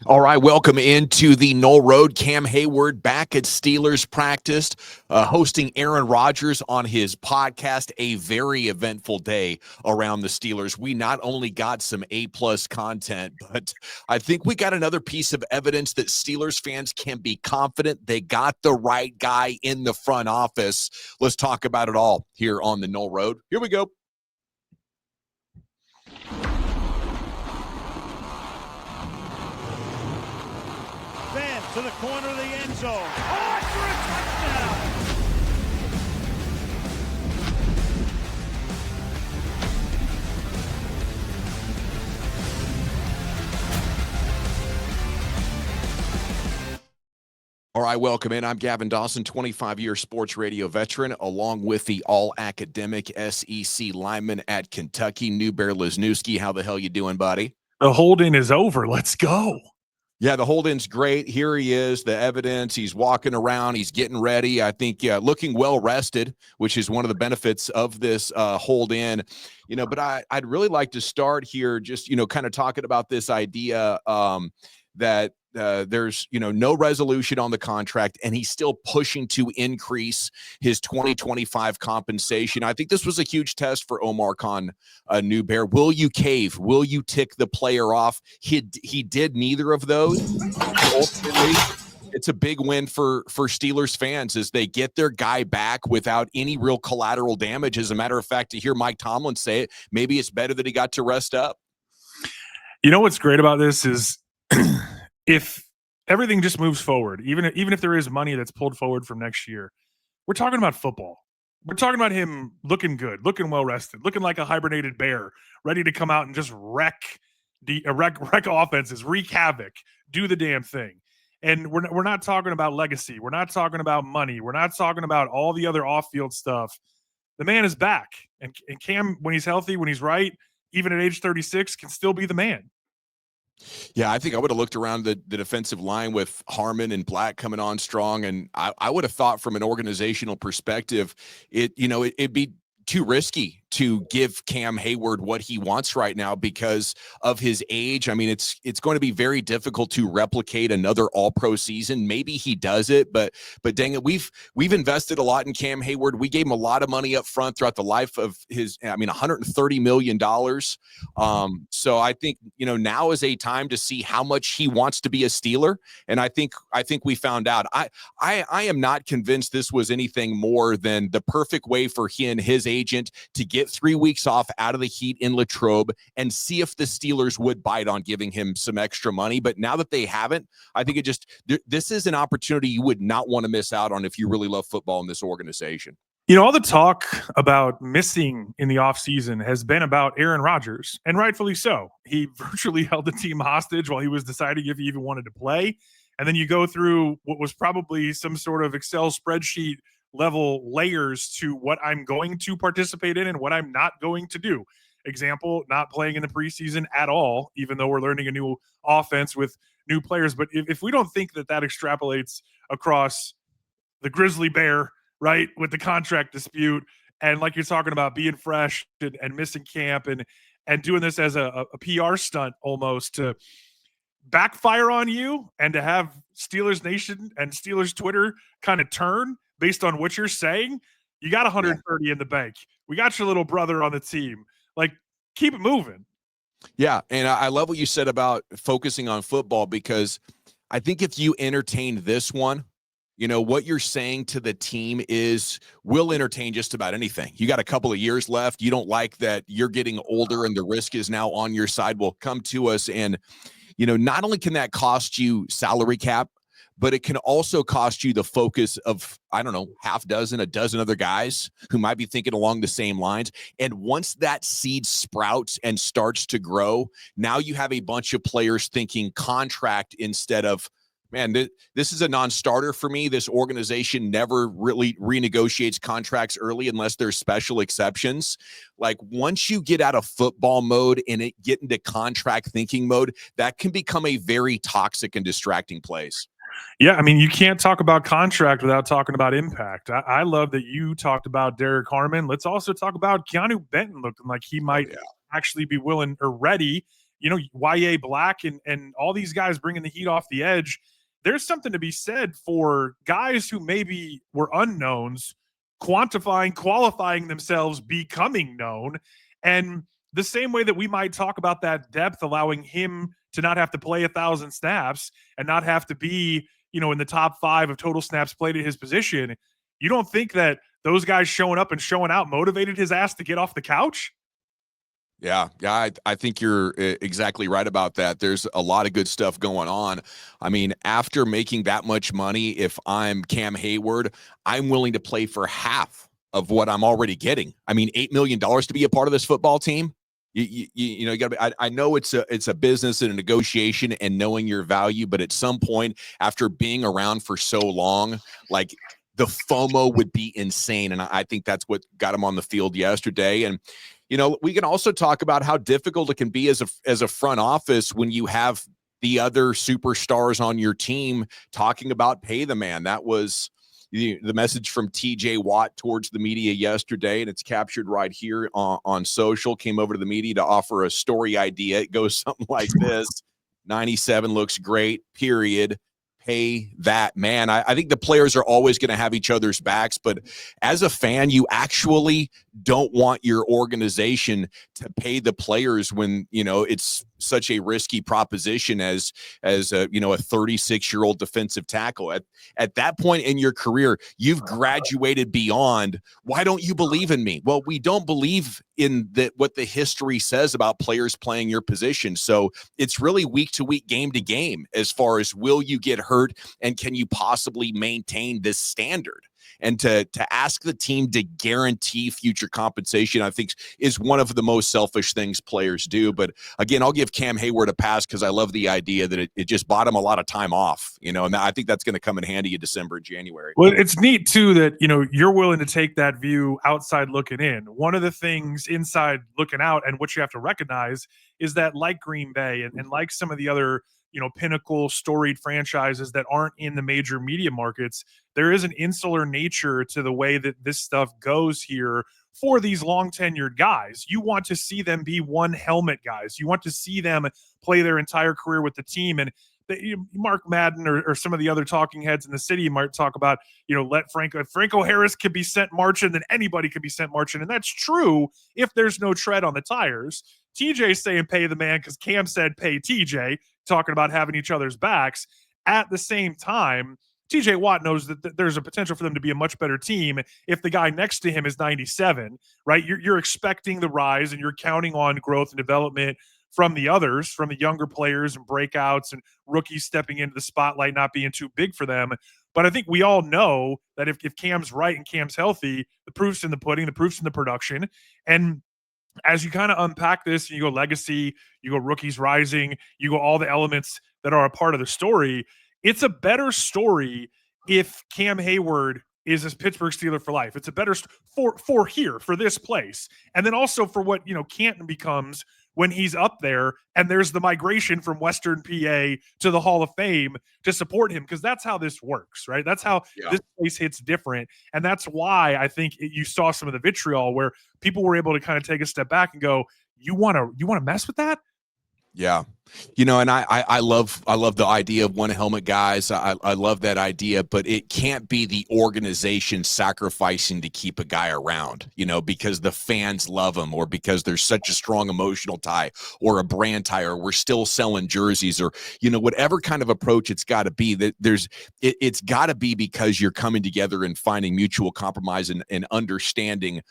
All right, welcome into the Knoll Road. Cam Heyward back at Steelers practice, hosting Aaron Rodgers on his podcast. A very eventful day around the Steelers. We not only got some A-plus content, but I think we got another piece of evidence that Steelers fans can be confident they got the right guy in the front office. Let's talk about it all here on the Knoll Road. Here we go. To the corner of the end zone. Oh, for a touchdown! All right, welcome in. I'm Gavin Dawson, 25-year sports radio veteran, along with the all-academic SEC lineman at Kentucky, Newbear Lesniewski. How the hell you doing, buddy? The holding is over. Let's go. Yeah, the hold-in's great. Here he is, the evidence. He's walking around. He's getting ready. I think looking well-rested, which is one of the benefits of this hold-in. But I'd really like to start here just, kind of talking about this idea that there's, no resolution on the contract, and he's still pushing to increase his 2025 compensation. I think this was a huge test for Omar Khan, Newbear. Will you cave? Will you tick the player off? He did neither of those. Ultimately, it's a big win for Steelers fans as they get their guy back without any real collateral damage. As a matter of fact, to hear Mike Tomlin say it, maybe it's better that he got to rest up. You know what's great about this is if everything just moves forward, even if there is money that's pulled forward from next year, we're talking about football. We're talking about him looking good, looking well rested, looking like a hibernated bear, ready to come out and just wreck offenses, wreak havoc, do the damn thing. And we're not talking about legacy. We're not talking about money. We're not talking about all the other off-field stuff. The man is back, and Cam, when he's healthy, when he's right, even at age 36, can still be the man. Yeah, I think I would have looked around the defensive line with Harmon and Black coming on strong, and I would have thought from an organizational perspective, it'd be too risky to give Cam Heyward what he wants right now because of his age. I mean, it's going to be very difficult to replicate another all-pro season. Maybe he does it, but dang it, we've invested a lot in Cam Heyward. We gave him a lot of money up front throughout the life of his, $130 million. So I think, now is a time to see how much he wants to be a Steeler. And I think we found out. I am not convinced this was anything more than the perfect way for he and his agent to get 3 weeks off out of the heat in Latrobe and see if the Steelers would bite on giving him some extra money. But now that they haven't, I think this is an opportunity you would not want to miss out on if you really love football in this organization. All the talk about missing in the offseason has been about Aaron Rodgers, and rightfully so. He virtually held the team hostage while he was deciding if he even wanted to play. And then you go through what was probably some sort of Excel spreadsheet level layers to what I'm going to participate in and what I'm not going to do. Example, not playing in the preseason at all, even though we're learning a new offense with new players. But if we don't think that extrapolates across the grizzly bear, right, with the contract dispute, and like you're talking about being fresh and missing camp and doing this as a PR stunt almost to backfire on you and to have Steelers Nation and Steelers Twitter kind of turn based on what you're saying, you got 130 in the bank. We got your little brother on the team. Like, keep it moving. Yeah, and I love what you said about focusing on football, because I think if you entertain this one, what you're saying to the team is we'll entertain just about anything. You got a couple of years left. You don't like that you're getting older and the risk is now on your side. Well, come to us. And, not only can that cost you salary cap, but it can also cost you the focus of, a dozen other guys who might be thinking along the same lines. And once that seed sprouts and starts to grow, now you have a bunch of players thinking contract instead of, man, this is a non-starter for me. This organization never really renegotiates contracts early unless there's special exceptions. Like, once you get out of football mode and get into contract thinking mode, that can become a very toxic and distracting place. Yeah, you can't talk about contract without talking about impact. I love that you talked about Derek Harmon. Let's also talk about Keanu Benton looking like he might actually be willing or ready YA Black and all these guys bringing the heat off the edge. There's something to be said for guys who maybe were unknowns qualifying themselves, becoming known. And the same way that we might talk about that depth, allowing him to not have to play 1,000 snaps and not have to be, in the top 5 of total snaps played at his position. You don't think that those guys showing up and showing out motivated his ass to get off the couch? Yeah, I think you're exactly right about that. There's a lot of good stuff going on. I mean, after making that much money, if I'm Cam Heyward, I'm willing to play for half of what I'm already getting. I mean, $8 million to be a part of this football team. You got to. I know it's a business and a negotiation and knowing your value, but at some point, after being around for so long, like, the FOMO would be insane, and I think that's what got him on the field yesterday. And we can also talk about how difficult it can be as a front office when you have the other superstars on your team talking about pay the man. That was the message from TJ Watt towards the media yesterday, and it's captured right here on social. Came over to the media to offer a story idea. It goes something like this: 97 looks great, period. Pay that man. I think the players are always going to have each other's backs, but as a fan, you actually don't want your organization to pay the players when, it's such a risky proposition as a 36-year-old defensive tackle. At that point in your career, you've graduated beyond, why don't you believe in me? Well, we don't believe in what the history says about players playing your position. So it's really week to week, game to game, as far as will you get hurt and can you possibly maintain this standard? And to ask the team to guarantee future compensation, I think, is one of the most selfish things players do. But again, I'll give Cam Heyward a pass because I love the idea that it just bought him a lot of time off, and I think that's going to come in handy in December and January. Well, it's neat too that, you're willing to take that view outside looking in. One of the things inside looking out, and what you have to recognize, is that like Green Bay and like some of the other pinnacle storied franchises that aren't in the major media markets, there is an insular nature to the way that this stuff goes here for these long tenured guys. You want to see them be one helmet guys. You want to see them play their entire career with the team. And Mark Madden or some of the other talking heads in the city might talk about, let Franco Harris could be sent marching, then anybody could be sent marching. And that's true if there's no tread on the tires. TJ's saying pay the man because Cam said pay TJ, talking about having each other's backs. At the same time, TJ Watt knows that there's a potential for them to be a much better team if the guy next to him is 97, right? You're expecting the rise and you're counting on growth and development from the others, from the younger players and breakouts and rookies stepping into the spotlight, not being too big for them. But I think we all know that if Cam's right and Cam's healthy, the proof's in the pudding, the proof's in the production. And as you kind of unpack this, you go legacy, you go rookies rising, you go all the elements that are a part of the story. It's a better story if Cam Heyward is a Pittsburgh Steeler for life. It's a better for this place. And then also for what, Canton becomes when he's up there and there's the migration from Western PA to the Hall of Fame to support him, because that's how this works, right? That's how this place hits different. And that's why I think you saw some of the vitriol where people were able to kind of take a step back and go, you want to mess with that? Yeah. And I love the idea of one helmet guys. I love that idea, but it can't be the organization sacrificing to keep a guy around, because the fans love him or because there's such a strong emotional tie or a brand tie or we're still selling jerseys or, whatever kind of approach it's got to be. That it's got to be because you're coming together and finding mutual compromise and understanding,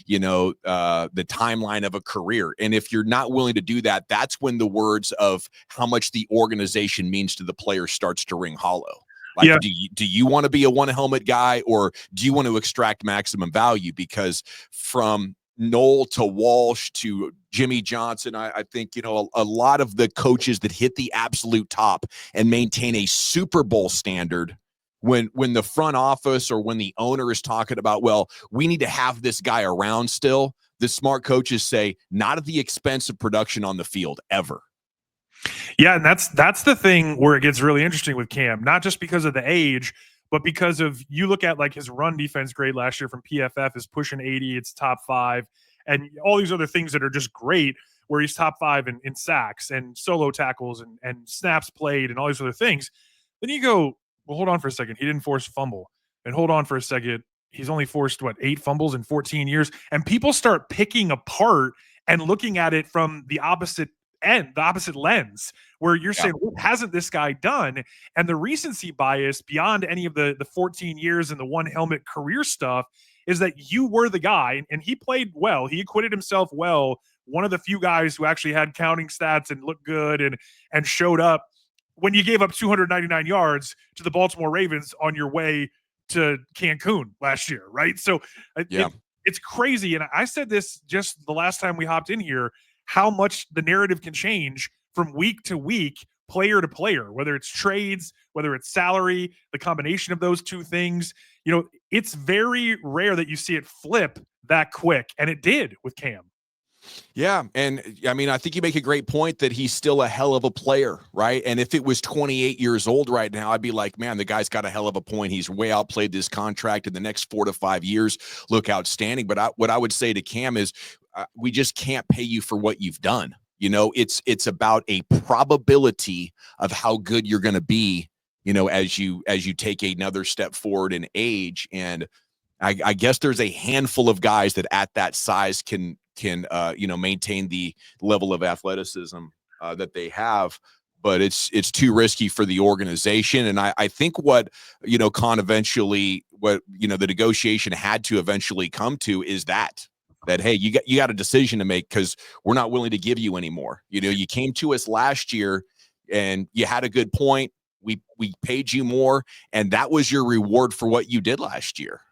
the timeline of a career. And if you're not willing to do that, that's when the words of how much the organization means to the player starts to ring hollow. Like, do you want to be a one helmet guy or do you want to extract maximum value? Because from Knoll to Walsh to Jimmy Johnson, I think, a lot of the coaches that hit the absolute top and maintain a Super Bowl standard, when the front office or when the owner is talking about, well, we need to have this guy around still, the smart coaches say, not at the expense of production on the field ever. Yeah, and that's the thing where it gets really interesting with Cam, not just because of the age, but because of, you look at like his run defense grade last year from PFF is pushing 80, it's top 5, and all these other things that are just great. where he's top 5 in sacks and solo tackles and snaps played and all these other things. Then you go, well, hold on for a second. He didn't force a fumble. And hold on for a second. He's only forced, 8 fumbles in 14 years. And people start picking apart and looking at it from the opposite end, the opposite lens, where you're saying, what hasn't this guy done? And the recency bias beyond any of the 14 years and the one helmet career stuff is that you were the guy, and he played well. He acquitted himself well. One of the few guys who actually had counting stats and looked good and showed up when you gave up 299 yards to the Baltimore Ravens on your way to Cancun last year, right? So it's crazy. And I said this just the last time we hopped in here, how much the narrative can change from week to week, player to player, whether it's trades, whether it's salary, the combination of those two things. You know, it's very rare that you see it flip that quick. And it did with Cam. Yeah. And I mean, I think you make a great point that he's still a hell of a player, right? And if it was 28 years old right now, I'd be like, man, the guy's got a hell of a point. He's way outplayed this contract in the next 4 to 5 years. Look outstanding. But what I would say to Cam is we just can't pay you for what you've done. You know, it's about a probability of how good you're going to be, you know, as you take another step forward in age. And I guess there's a handful of guys that at that size can maintain the level of athleticism that they have, but it's too risky for the organization. And I think what, Khan eventually, the negotiation had to eventually come to is that, hey, you got a decision to make, because we're not willing to give you anymore. You came to us last year and you had a good point. We paid you more, and that was your reward for what you did last year.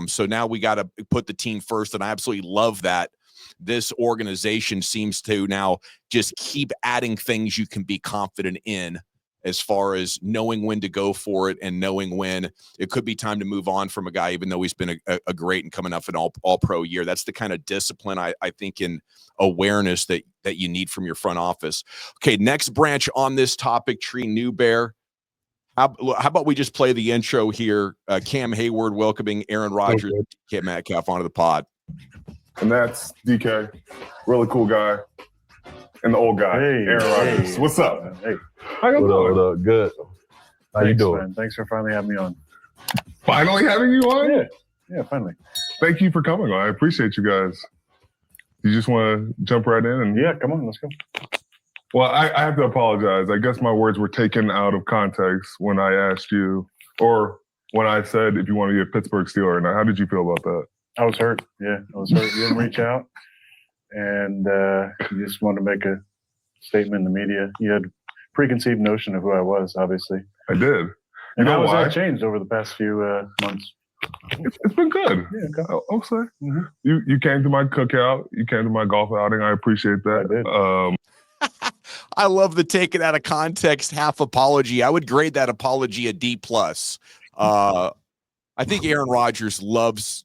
So now we got to put the team first. And I absolutely love that this organization seems to now just keep adding things you can be confident in, as far as knowing when to go for it and knowing when it could be time to move on from a guy, even though he's been a great and coming up an all pro year. That's the kind of discipline I think in awareness that you need from your front office. Okay, next branch on this topic tree, Newbear. How about we just play the intro here? Cam Heyward welcoming Aaron Rodgers, DK Metcalf onto the pod. And that's DK, really cool guy, and the old guy, Aaron Rodgers. What's up? Hey, how you doing? What up? Good. How you doing? Man. Thanks for finally having me on. Finally having you on? Yeah, finally. Thank you for coming on. I appreciate you guys. You just want to jump right in? And yeah, come on, let's go. Well, I have to apologize. I guess my words were taken out of context when I asked you, or when I said if you want to be a Pittsburgh Steeler or not. How did you feel about that? I was hurt. Yeah, I was hurt. You didn't reach out, and you just wanted to make a statement in the media. You had a preconceived notion of who I was, obviously. I did. You and know how has why? that changed over the past few months? It's been good. Yeah, okay. I'll say. Mm-hmm. You came to my cookout. You came to my golf outing. I appreciate that. I did. I love the take it out of context half apology. I would grade that apology a D+. I think Aaron Rodgers loves,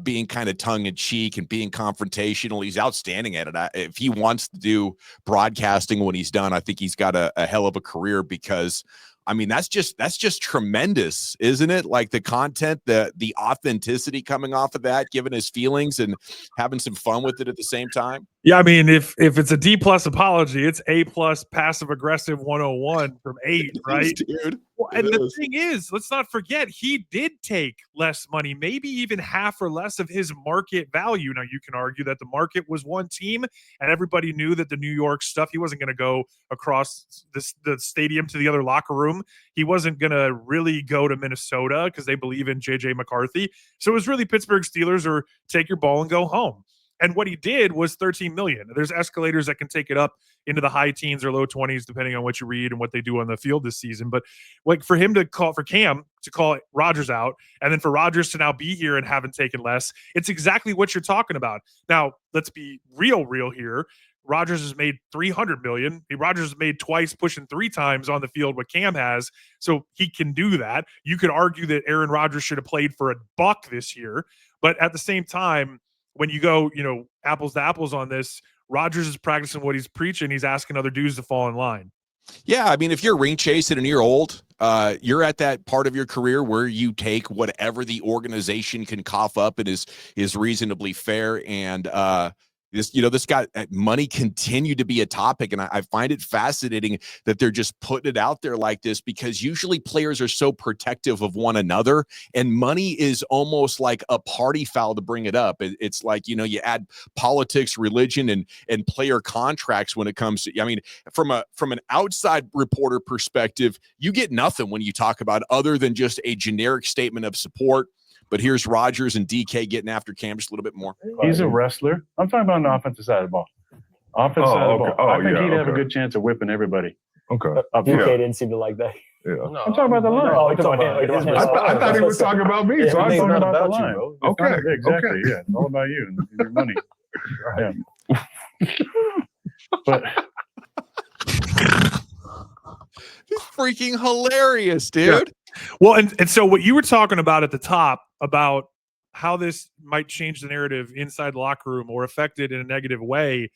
being kind of tongue in cheek and being confrontational. He's outstanding at it. If he wants to do broadcasting when he's done, I think he's got a hell of a career, because I mean, that's just tremendous, isn't it? Like the content, the authenticity coming off of that, giving his feelings and having some fun with it at the same time. Yeah, I mean, if it's a D+ apology, it's A+ passive aggressive 101 from 8, right? Dude. Well, and the thing is, let's not forget, he did take less money, maybe even half or less of his market value. Now, you can argue that the market was one team, and everybody knew that the New York stuff, he wasn't going to go across the stadium to the other locker room. He wasn't going to really go to Minnesota because they believe in J.J. McCarthy. So it was really Pittsburgh Steelers or take your ball and go home. And what he did was $13 million. There's escalators that can take it up into the high teens or low 20s, depending on what you read and what they do on the field this season. But like for Cam to call Rodgers out, and then for Rodgers to now be here and haven't taken less, it's exactly what you're talking about. Now, let's be real here. Rodgers has made $300 million. Rodgers has made twice, pushing 3 times on the field what Cam has, so he can do that. You could argue that Aaron Rodgers should have played for $1 this year, but at the same time, when you go, apples to apples on this, Rodgers is practicing what he's preaching. He's asking other dudes to fall in line. Yeah, I mean, if you're ring chasing and you're old, you're at that part of your career where you take whatever the organization can cough up and is reasonably fair. And This got money continued to be a topic. And I find it fascinating that they're just putting it out there like this, because usually players are so protective of one another, and money is almost like a party foul to bring it up. It's like, you add politics, religion, and player contracts when it comes to, I mean, from an outside reporter perspective, you get nothing when you talk about other than just a generic statement of support. But here's Rodgers and DK getting after Cam just a little bit more. He's a wrestler. I'm talking about on the offensive side of the ball. Offensive side of the ball. I think he'd have a good chance of whipping everybody. Okay. DK didn't seem to like that. Yeah. No, I'm talking about the line. No, I'm talking about him. I thought he was talking about me. Yeah, so I'm talking about the you, line. bro. Okay. Exactly. Okay. Yeah. It's all about you and your money. Yeah. But It's freaking hilarious, dude. Yeah. Well, and so what you were talking about at the top about how this might change the narrative inside the locker room or affect it in a negative way,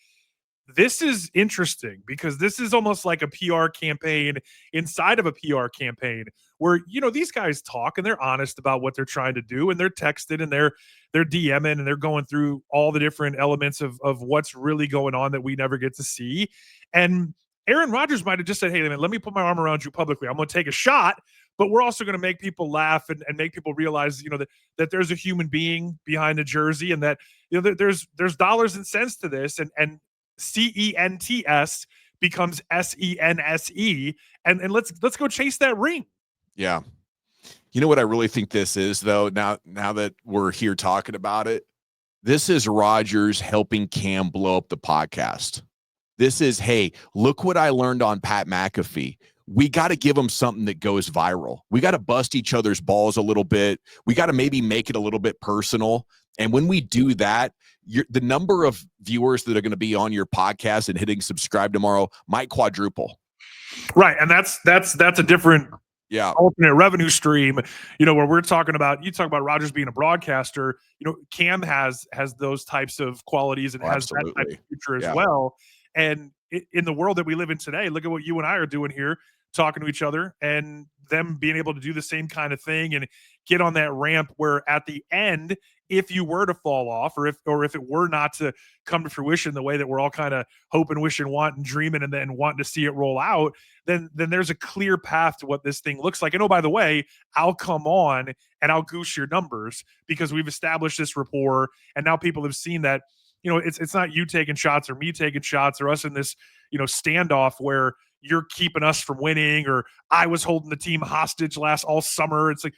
this is interesting because this is almost like a PR campaign inside of a PR campaign where, these guys talk and they're honest about what they're trying to do, and they're texting and they're DMing and they're going through all the different elements of what's really going on that we never get to see. And Aaron Rodgers might have just said, hey, let me put my arm around you publicly. I'm going to take a shot, but we're also going to make people laugh and make people realize, that there's a human being behind the jersey, and that, there's dollars and cents to this, and CENTS becomes SENSE, and let's go chase that ring. Yeah. You know what I really think this is, though, now that we're here talking about it? This is Rodgers helping Cam blow up the podcast. This is, hey, look what I learned on Pat McAfee. We got to give them something that goes viral. We got to bust each other's balls a little bit. We got to maybe make it a little bit personal. And when we do that, the number of viewers that are going to be on your podcast and hitting subscribe tomorrow might quadruple. Right. And that's a different alternate revenue stream, where we're talking about, you talk about Rodgers being a broadcaster, Cam has those types of qualities and has that type of future as well. And in the world that we live in today, look at what you and I are doing here, talking to each other, and them being able to do the same kind of thing and get on that ramp where at the end, if you were to fall off, or if it were not to come to fruition the way that we're all kind of hoping, wishing, wanting, dreaming, and then wanting to see it roll out, then there's a clear path to what this thing looks like. And oh, by the way, I'll come on and I'll goose your numbers because we've established this rapport, and now people have seen that, it's not you taking shots or me taking shots or us in this, standoff where you're keeping us from winning, or I was holding the team hostage all summer. It's like,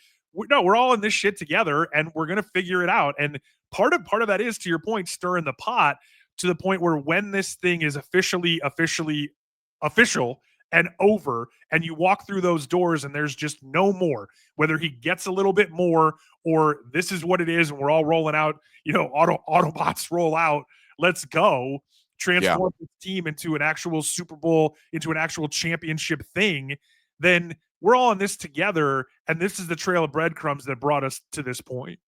no, we're all in this shit together, and we're going to figure it out. And part of that is, to your point, stirring the pot to the point where when this thing is officially official and over, and you walk through those doors and there's just no more, whether he gets a little bit more or this is what it is and we're all rolling out, Autobots roll out, let's go, transform this team into an actual Super Bowl, into an actual championship thing, then we're all in this together, and this is the trail of breadcrumbs that brought us to this point.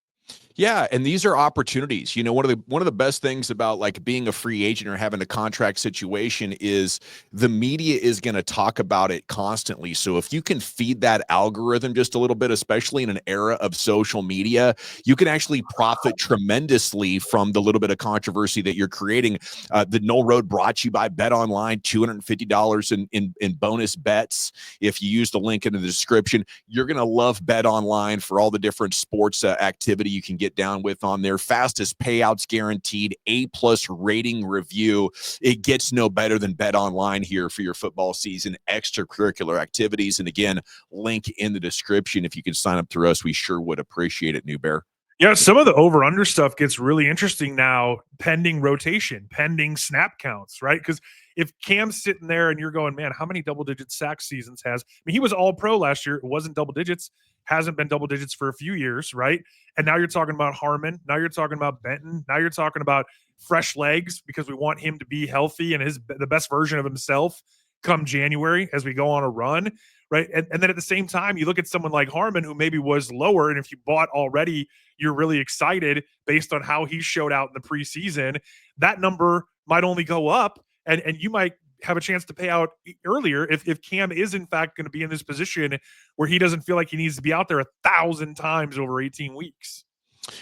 Yeah, and these are opportunities. One of the best things about like being a free agent or having a contract situation is the media is going to talk about it constantly. So if you can feed that algorithm just a little bit, especially in an era of social media, you can actually profit tremendously from the little bit of controversy that you're creating. The No Road brought to you by Bet Online, $250 in bonus bets. If you use the link in the description, you're going to love Bet Online for all the different sports activity you can get down with on there. Fastest payouts guaranteed, A+ rating review. It gets no better than Bet Online here for your football season extracurricular activities. And again, link in the description. If you can sign up through us, we sure would appreciate it, Newbear. Yeah, some of the over-under stuff gets really interesting now, pending rotation, pending snap counts, right? Because if Cam's sitting there and you're going, man, how many double-digit sack seasons has? I mean, he was all-pro last year. It wasn't double digits. Hasn't been double digits for a few years, right? And now you're talking about Harmon. Now you're talking about Benton. Now you're talking about fresh legs because we want him to be healthy and the best version of himself come January as we go on a run, right? And then at the same time, you look at someone like Harmon who maybe was lower, and if you bought already, you're really excited based on how he showed out in the preseason. That number might only go up, and you might have a chance to pay out earlier if Cam is in fact going to be in this position where he doesn't feel like he needs to be out there 1,000 times over 18 weeks.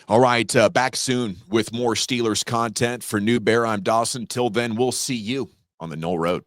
All right, back soon with more Steelers content. For Newbear, I'm Dawson. Till then, we'll see you on the Knoll Road.